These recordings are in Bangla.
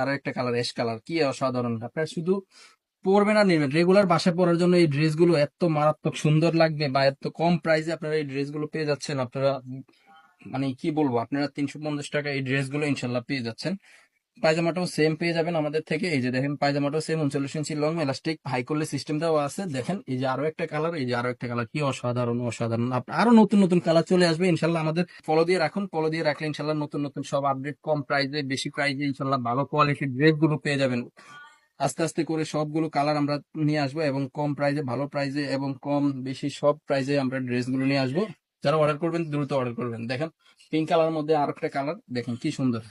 আরো একটা কালার, অ্যাশ কালার, কি অসাধারণ! আপনার শুধু পরবেন আর নেবেন, রেগুলার বাসায় পরার জন্য এই ড্রেসগুলো এত মারাত্মক সুন্দর লাগবে, বা এত কম প্রাইসে আপনারা এই ড্রেসগুলো পেয়ে যাচ্ছেন। আপনারা মানে কি বলবো, আপনারা 350 টাকা এই ড্রেসগুলো ইনশাল্লাহ পেয়ে যাচ্ছেন। পায়জামাটাও সেম পেয়ে যাবেন আমাদের থেকে। এই যে দেখেন, পায়জামাটাও সেম 39 ইঞ্চি লং এলাস্টিক হাই করলে সিস্টেম দেওয়া আছে। দেখেন এই যে আরো একটা কালার, এই যে আরো একটা কালার, কি অসাধারণ অসাধারণ! আরো নতুন নতুন কালার চলে আসবে ইনশাল্লাহ। আমাদের ফলো দিয়ে রাখুন, ফলো দিয়ে রাখলে ইনশাল্লাহ নতুন নতুন সব আপডেট, কম প্রাইসে বেশি প্রাইসে ইনশাল্লাহ ভালো কোয়ালিটির ড্রেস গুলো পেয়ে যাবেন। আস্তে আস্তে করে সবগুলো কালার আমরা নিয়ে আসবো, এবং কম প্রাইসে, ভালো প্রাইসে এবং কম বেশি সব প্রাইসে আমরা ড্রেসগুলো নিয়ে আসবো। যারা অর্ডার করবেন দ্রুত অর্ডার করবেন। দেখেন পিঙ্ক কালার মধ্যে আর একটা কালার, দেখেন কি সুন্দর!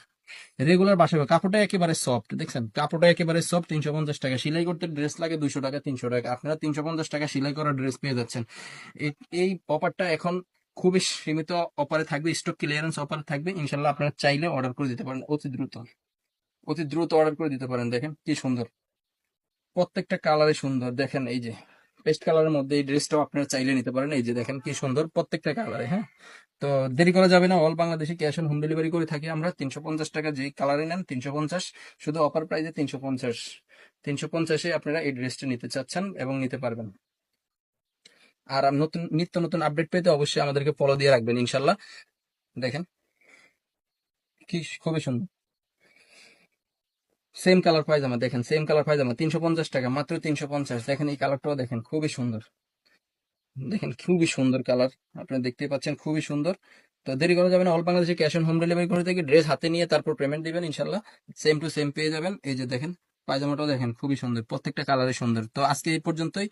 রেগুলার বাসাবে, কাপড়টা একেবারে সফট, দেখছেন কাপড়টা একেবারে সফট। 350 টাকা সেলাই করতে ড্রেস লাগে 200 টাকা 300 টাকা, আপনারা 350 টাকা সেলাই করা ড্রেস পেয়ে যাচ্ছেন। এই অফারটা এখন খুবই সীমিত অফারে থাকবে, স্টক ক্লিয়ারেন্স অফারে থাকবে ইনশাল্লাহ। আপনারা চাইলে অর্ডার করে দিতে পারেন অতি দ্রুত, অতি দ্রুত অর্ডার করে দিতে পারেন। দেখেন কি সুন্দর, প্রত্যেকটা কালারে সুন্দর। দেখেন এই যে পেস্ট কালারের মধ্যে এই ড্রেসটাও আপনারা চাইলে নিতে পারেন। এই যে দেখেন কি সুন্দর প্রত্যেকটা কালারে। হ্যাঁ, তো দেরি করা যাবে না, অল বাংলাদেশে ক্যাশ অন হোম ডেলিভারি করে থাকি আমরা। 350 টাকা যে কালারে নেন 350, শুধু অফার প্রাইসে 350। 350-এ আপনারা এই ড্রেসটা নিতে চাচ্ছেন এবং নিতে পারবেন। আর নতুন নিত্য নতুন আপডেট পেতে অবশ্যই আমাদেরকে ফলো দিয়ে রাখবেন ইনশাল্লাহ। দেখেন কি খুবই সুন্দর, সেম কালার পায়জামা, দেখেন সেম কালার পায়জামা 350 টাকা, মাত্র 350। দেখেন এই কালারটাও দেখেন খুবই সুন্দর, দেখেন খুবই সুন্দর কালার, আপনারা দেখতেই পাচ্ছেন খুবই সুন্দর। তো দেরি করা যাবে না, অল বাংলাদেশে ক্যাশ অন হোম ডেলিভারি করে থেকে ড্রেস হাতে নিয়ে তারপর পেমেন্ট দিবেন ইনশাল্লাহ। সেম টু সেম পেয়ে যাবেন। এই যে দেখেন পায়জামাটাও দেখেন খুবই সুন্দর, প্রত্যেকটা কালারে সুন্দর। তো আজকে এই পর্যন্তই।